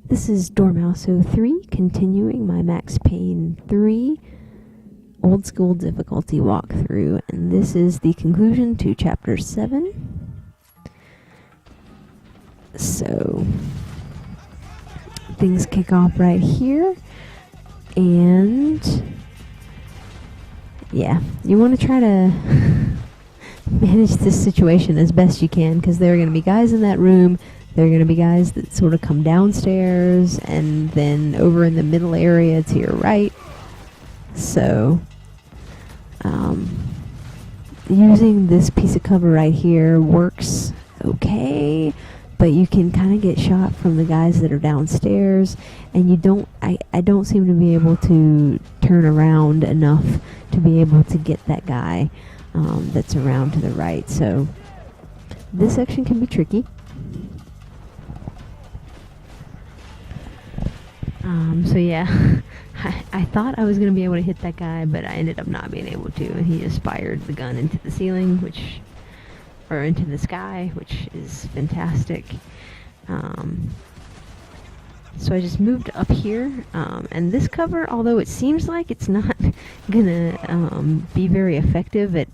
This is Dormouse03, continuing my Max Payne 3 old school difficulty walkthrough, and this is the conclusion to Chapter 7. So, things kick off right here, and yeah, you want to try to manage this situation as best you can, because there are going to be guys in that room. There are going to be guys that sort of come downstairs and then over in the middle area to your right. So, using this piece of cover right here works okay, but you can kind of get shot from the guys that are downstairs, and you don't, I don't seem to be able to turn around enough to be able to get that guy that's around to the right. So, this section can be tricky. So yeah, I thought I was going to be able to hit that guy, but I ended up not being able to, and he just fired the gun into the ceiling, or into the sky, which is fantastic. So I just moved up here, and this cover, although it seems like it's not gonna be very effective at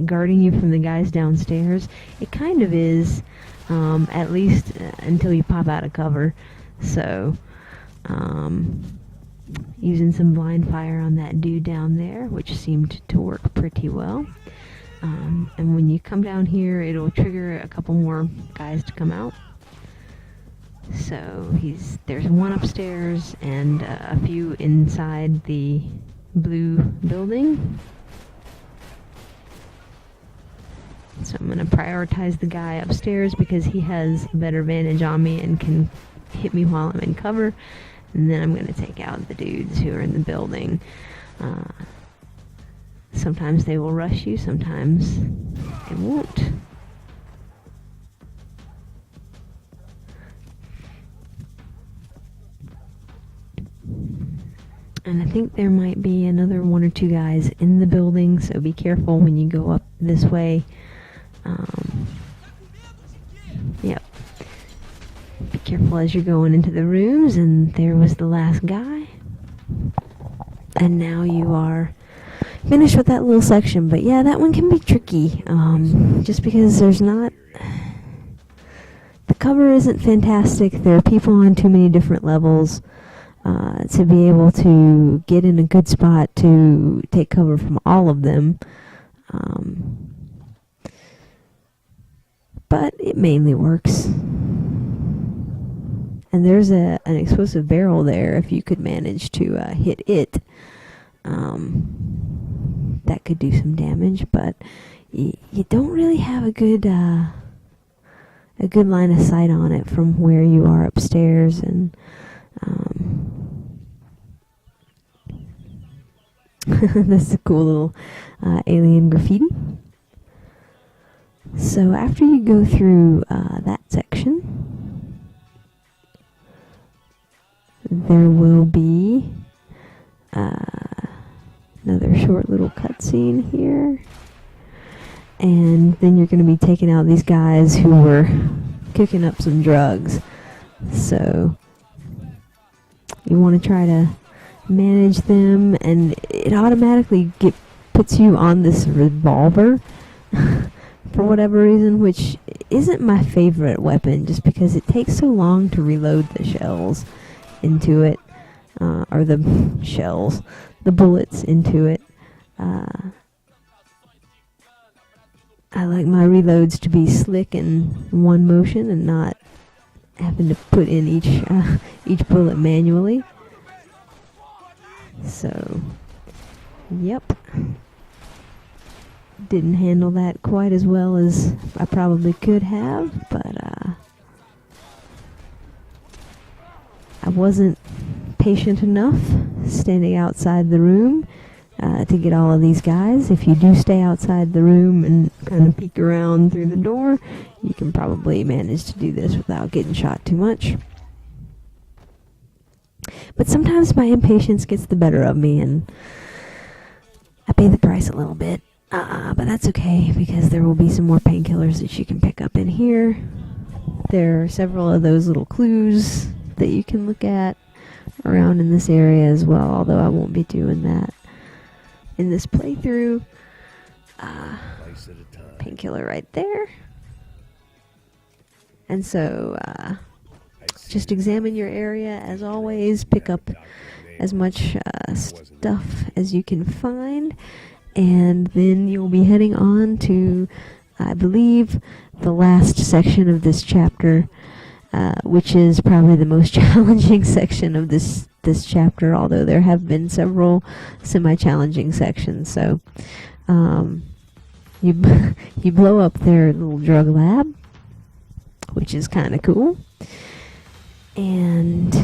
guarding you from the guys downstairs, it kind of is, at least until you pop out of cover. So, using some blind fire on that dude down there, which seemed to work pretty well. And when you come down here, it'll trigger a couple more guys to come out. So there's one upstairs and a few inside the blue building. So I'm going to prioritize the guy upstairs because he has a better vantage on me and can hit me while I'm in cover. And then I'm going to take out the dudes who are in the building. Sometimes they will rush you, sometimes they won't. And I think there might be another one or two guys in the building, so be careful when you go up this way. Yep. Be careful as you're going into the rooms, and there was the last guy. And now you are finished with that little section. But yeah, that one can be tricky, just because there's not... The cover isn't fantastic. There are people on too many different levels to be able to get in a good spot to take cover from all of them. But it mainly works. And there's an explosive barrel there. If you could manage to hit it, that could do some damage. But you don't really have a good line of sight on it from where you are upstairs. And this is a cool little alien graffiti. So after you go through that section, there will be another short little cutscene here, and then you're going to be taking out these guys who were cooking up some drugs. So you want to try to manage them, and it automatically puts you on this revolver for whatever reason, which isn't my favorite weapon, just because it takes so long to reload the shells into it, or the bullets into it. I like my reloads to be slick in one motion and not having to put in each bullet manually. So, yep. Didn't handle that quite as well as I probably could have, but I wasn't patient enough standing outside the room to get all of these guys. If you do stay outside the room and kind of peek around through the door, you can probably manage to do this without getting shot too much. But sometimes my impatience gets the better of me, and I pay the price a little bit. But that's okay, because there will be some more painkillers that you can pick up in here. There are several of those little clues that you can look at around in this area as well, although I won't be doing that in this playthrough. Painkiller right there. And so just examine your area as always, pick up as much stuff as you can find, and then you'll be heading on to, I believe, the last section of this chapter, which is probably the most challenging section of this chapter, although there have been several semi-challenging sections. So you blow up their little drug lab, which is kind of cool. And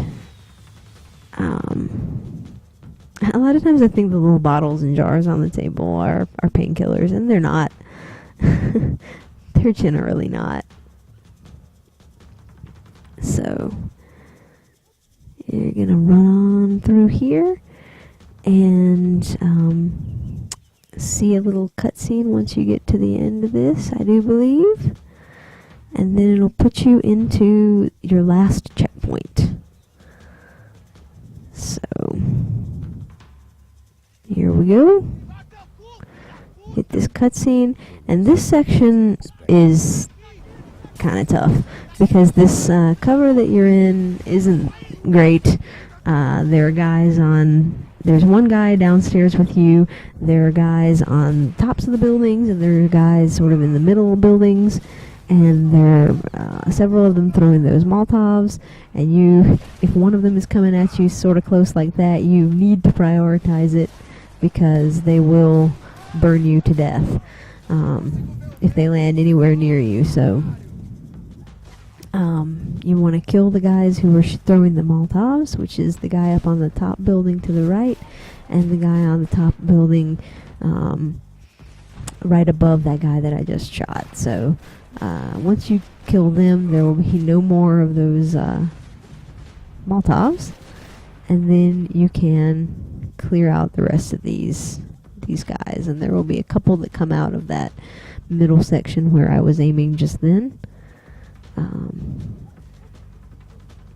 a lot of times I think the little bottles and jars on the table are painkillers, and they're not. They're generally not. So you're gonna run on through here and see a little cutscene once you get to the end of this, I do believe. And then it'll put you into your last checkpoint. So, here we go. Hit this cutscene. And this section is kind of tough, because this cover that you're in isn't great. There are guys there's one guy downstairs with you. There are guys on tops of the buildings, and there are guys sort of in the middle of buildings. And there are several of them throwing those Molotovs, and if one of them is coming at you sort of close like that, you need to prioritize it, because they will burn you to death if they land anywhere near you. So you want to kill the guys who are throwing the Molotovs, which is the guy up on the top building to the right, and the guy on the top building right above that guy that I just shot. So once you kill them, there will be no more of those Molotovs, and then you can clear out the rest of these guys, and there will be a couple that come out of that middle section where I was aiming just then.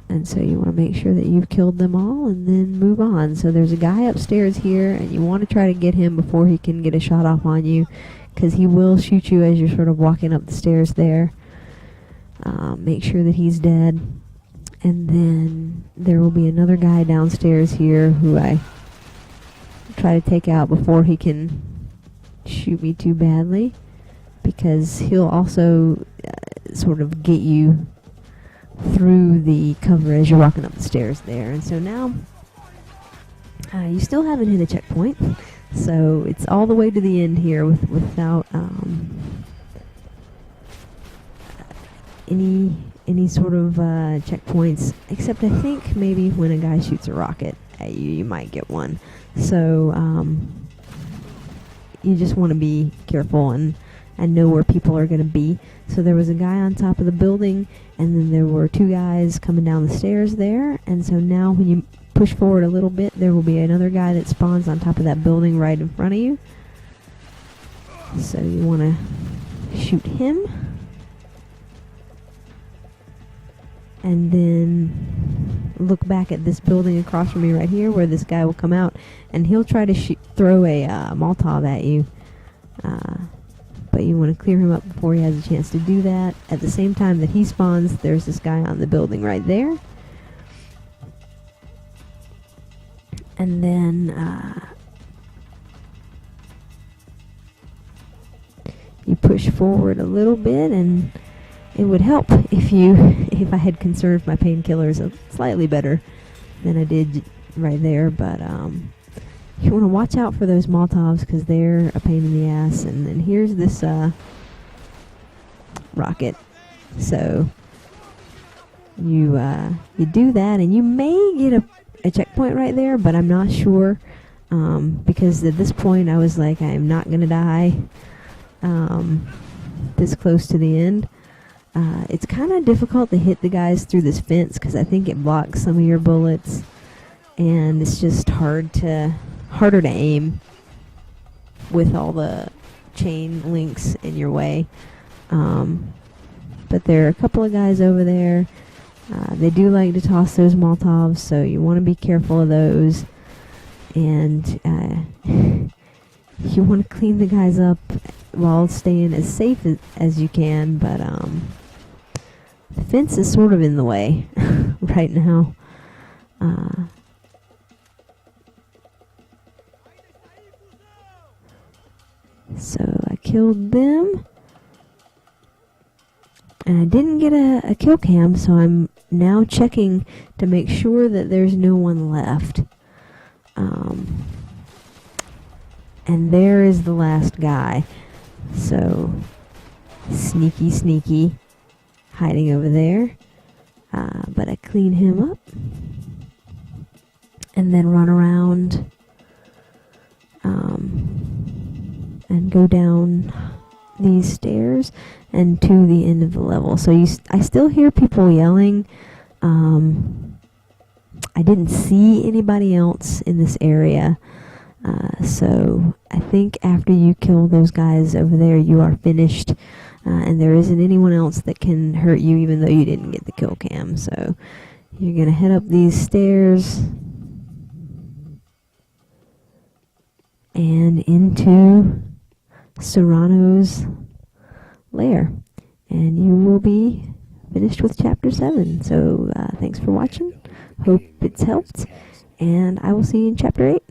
And so you want to make sure that you've killed them all and then move on. So there's a guy upstairs here, and you want to try to get him before he can get a shot off on you, because he will shoot you as you're sort of walking up the stairs there. Make sure that he's dead. And then there will be another guy downstairs here who I try to take out before he can shoot me too badly, because he'll also sort of get you through the cover as you're walking up the stairs there. And so now you still haven't hit a checkpoint, so it's all the way to the end here without any sort of checkpoints, except I think maybe when a guy shoots a rocket at you, you might get one. So you just want to be careful and know where people are going to be. So there was a guy on top of the building, and then there were two guys coming down the stairs there. And so now when you push forward a little bit, there will be another guy that spawns on top of that building right in front of you. So you want to shoot him. And then look back at this building across from me right here, where this guy will come out, and he'll try to throw a Molotov at you. But you want to clear him up before he has a chance to do that. At the same time that he spawns, there's this guy on the building right there. And then you push forward a little bit, and it would help if I had conserved my painkillers slightly better than I did right there. But you want to watch out for those Molotovs, because they're a pain in the ass. And then here's this rocket. So you do that, and you may get a checkpoint right there, but I'm not sure, because at this point I was like, I'm not gonna die this close to the end. It's kind of difficult to hit the guys through this fence, because I think it blocks some of your bullets, and it's just harder to aim with all the chain links in your way. But there are a couple of guys over there, They do like to toss those Molotovs, so you want to be careful of those. And you want to clean the guys up while staying as safe as you can, but the fence is sort of in the way right now. So I killed them, and I didn't get a kill cam, so I'm now checking to make sure that there's no one left. And there is the last guy. So, sneaky, hiding over there. But I clean him up. And then run around. And go down these stairs and to the end of the level. So I still hear people yelling. I didn't see anybody else in this area. So I think after you kill those guys over there, you are finished. And there isn't anyone else that can hurt you, even though you didn't get the kill cam. So you're going to head up these stairs and into Serrano's lair. And you will be finished with Chapter 7. So thanks for watching. Hope it's helped. And I will see you in Chapter 8.